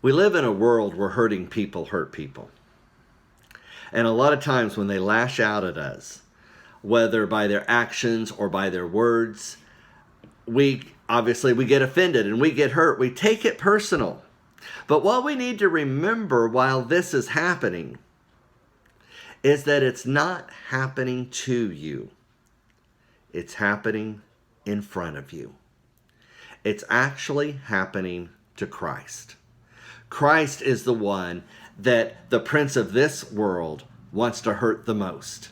We live in a world where hurting people hurt people. And a lot of times when they lash out at us, whether by their actions or by their words, we get offended and we get hurt. We take it personal. But what we need to remember while this is happening is that it's not happening to you. It's happening in front of you. It's actually happening to Christ. Christ is the one that the prince of this world wants to hurt the most.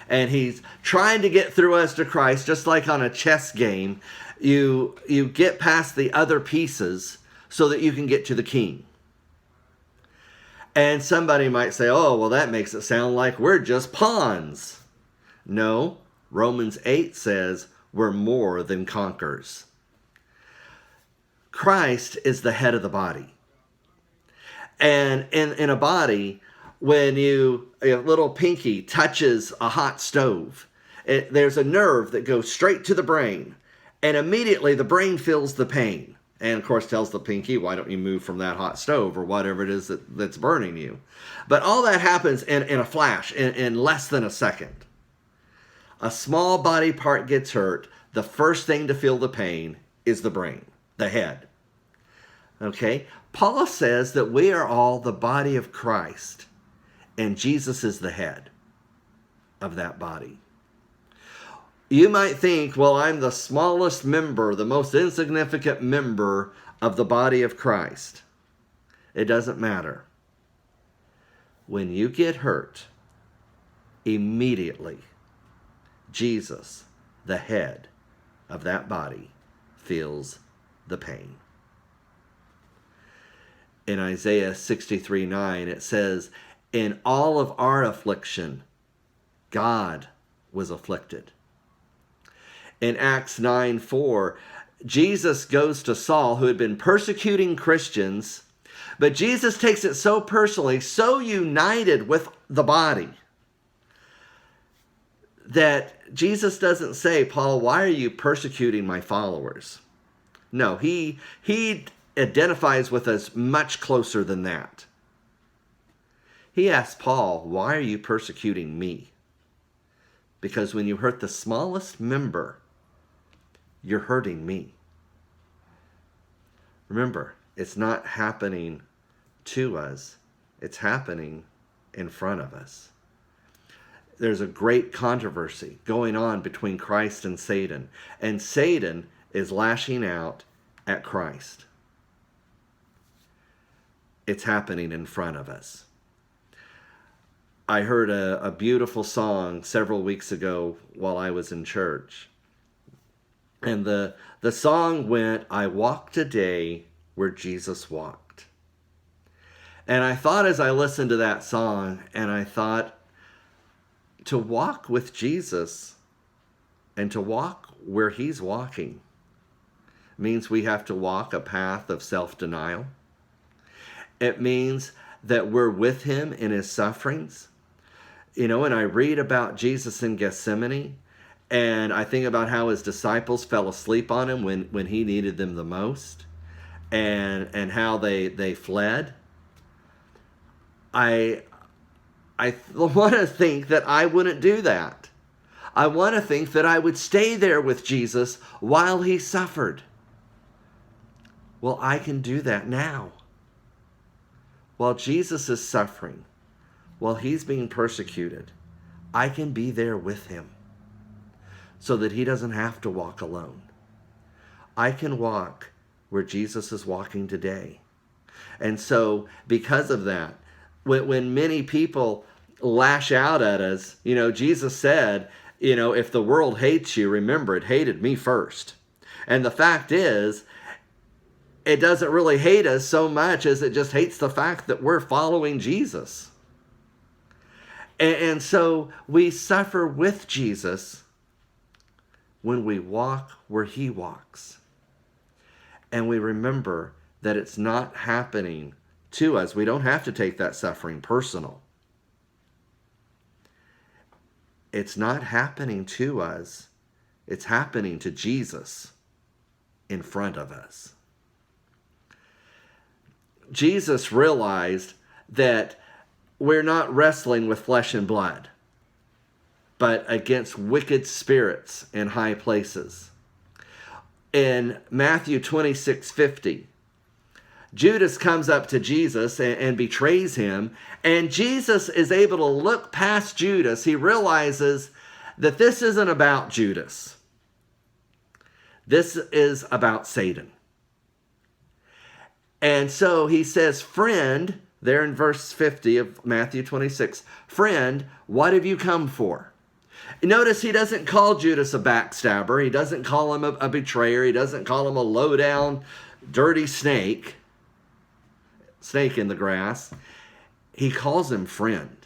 And he's trying to get through us to Christ, just like on a chess game. You get past the other pieces so that you can get to the king. And somebody might say, oh, well, that makes it sound like we're just pawns. No, Romans 8 says we're more than conquerors. Christ is the head of the body. And in a body, when a little pinky touches a hot stove, there's a nerve that goes straight to the brain. And immediately the brain feels the pain. And of course tells the pinky, why don't you move from that hot stove or whatever it is that's burning you. But all that happens in a flash, in less than a second. A small body part gets hurt. The first thing to feel the pain is the brain, the head. Okay? Paul says that we are all the body of Christ, and Jesus is the head of that body. You might think, well, I'm the smallest member, the most insignificant member of the body of Christ. It doesn't matter. When you get hurt, immediately, Jesus, the head of that body, feels the pain. In Isaiah 63:9, it says, in all of our affliction, God was afflicted. In Acts 9:4, Jesus goes to Saul, who had been persecuting Christians, but Jesus takes it so personally, so united with the body, that Jesus doesn't say, Paul, why are you persecuting my followers? No, he identifies with us much closer than that. He asks Paul, why are you persecuting me? Because when you hurt the smallest member, you're hurting me. Remember, it's not happening to us. It's happening in front of us. There's a great controversy going on between Christ and Satan is lashing out at Christ. It's happening in front of us. I heard a beautiful song several weeks ago while I was in church. And the song went, I walked a day where Jesus walked. And I thought as I listened to that song, and I thought, to walk with Jesus and to walk where he's walking means we have to walk a path of self-denial. It means that we're with him in his sufferings. And I read about Jesus in Gethsemane, and I think about how his disciples fell asleep on him when he needed them the most, and how they fled. I want to think that I wouldn't do that. I want to think that I would stay there with Jesus while he suffered. Well, I can do that now. While Jesus is suffering, while he's being persecuted, I can be there with him so that he doesn't have to walk alone. I can walk where Jesus is walking today. And so because of that, when many people lash out at us, Jesus said, if the world hates you, remember it hated me first. And the fact is, it doesn't really hate us so much as it just hates the fact that we're following Jesus. And so we suffer with Jesus when we walk where he walks. And we remember that it's not happening to us. We don't have to take that suffering personal. It's not happening to us. It's happening to Jesus in front of us. Jesus realized that we're not wrestling with flesh and blood, but against wicked spirits in high places. In Matthew 26:50, Judas comes up to Jesus and betrays him, and Jesus is able to look past Judas. He realizes that this isn't about Judas. This is about Satan. And so he says, friend, there in verse 50 of Matthew 26, friend, what have you come for? Notice he doesn't call Judas a backstabber. He doesn't call him a betrayer. He doesn't call him a low-down, dirty snake in the grass. He calls him friend.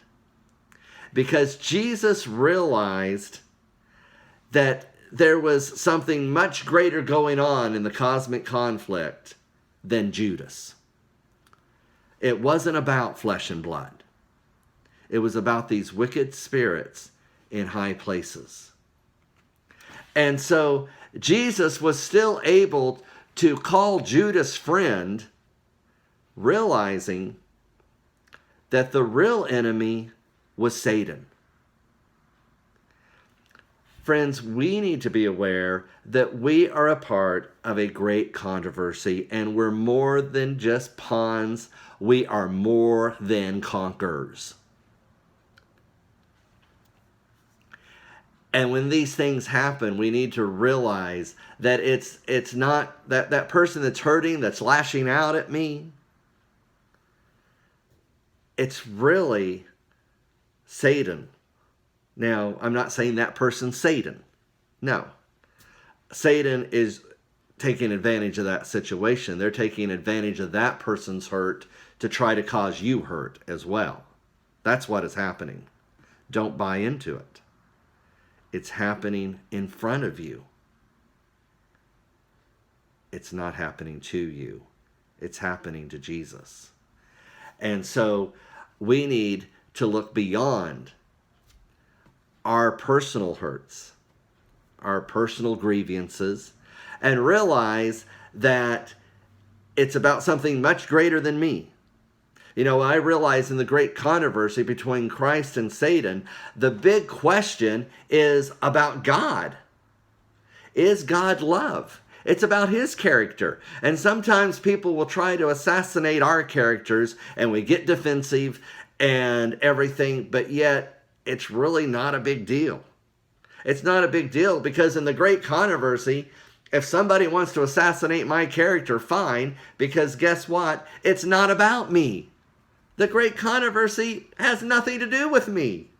Because Jesus realized that there was something much greater going on in the cosmic conflict than Judas. It wasn't about flesh and blood. It was about these wicked spirits in high places. And so Jesus was still able to call Judas friend, realizing that the real enemy was Satan. Friends, we need to be aware that we are a part of a great controversy, and we're more than just pawns. We are more than conquerors. And when these things happen, we need to realize that it's not that person that's hurting, that's lashing out at me. It's really Satan. Now, I'm not saying that person's Satan. No. Satan is taking advantage of that situation. They're taking advantage of that person's hurt to try to cause you hurt as well. That's what is happening. Don't buy into it. It's happening in front of you. It's not happening to you. It's happening to Jesus. And so we need to look beyond our personal hurts, our personal grievances, and realize that it's about something much greater than me. You know, I realize in the great controversy between Christ and Satan, the big question is about God. Is God love? It's about his character. And sometimes people will try to assassinate our characters and we get defensive and everything, but yet it's really not a big deal. It's not a big deal because in the great controversy, if somebody wants to assassinate my character, fine, because guess what? It's not about me. The great controversy has nothing to do with me.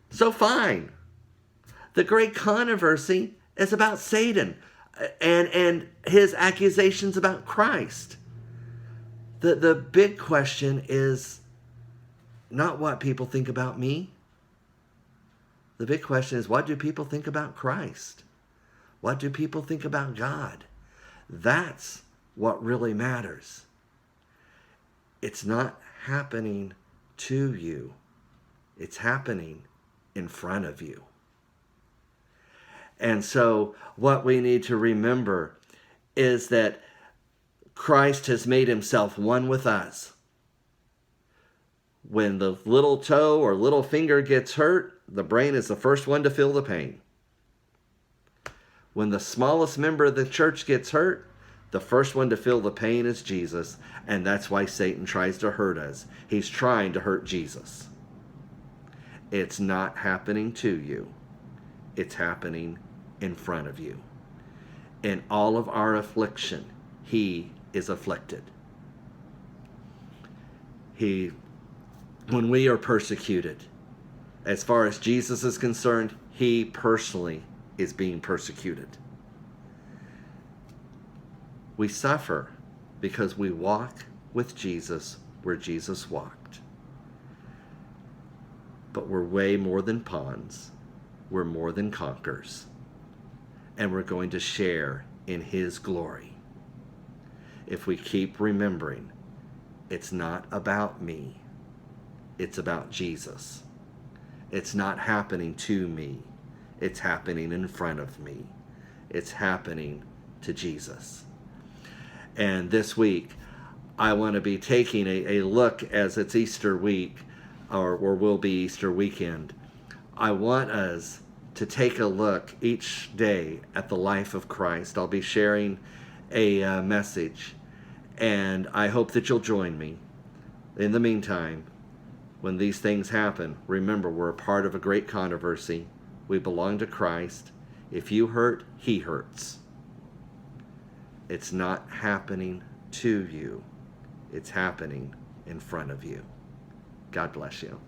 So fine. The great controversy is about Satan and his accusations about Christ. The big question is not what people think about me. The big question is, what do people think about Christ? What do people think about God? That's what really matters. It's not happening to you. It's happening in front of you. And so what we need to remember is that Christ has made himself one with us. When the little toe or little finger gets hurt, the brain is the first one to feel the pain. When the smallest member of the church gets hurt, the first one to feel the pain is Jesus, and that's why Satan tries to hurt us. He's trying to hurt Jesus. It's not happening to you. It's happening in front of you. In all of our affliction, he is afflicted. When we are persecuted, as far as Jesus is concerned, he personally is being persecuted. We suffer because we walk with Jesus where Jesus walked. But we're way more than pawns. We're more than conquerors. And we're going to share in his glory. If we keep remembering, it's not about me. It's about Jesus. It's not happening to me. It's happening in front of me. It's happening to Jesus. And this week, I want to be taking a look as it's Easter week, or will be Easter weekend. I want us to take a look each day at the life of Christ. I'll be sharing a message, and I hope that you'll join me. In the meantime, when these things happen, remember we're a part of a great controversy. We belong to Christ. If you hurt, he hurts. It's not happening to you. It's happening in front of you. God bless you.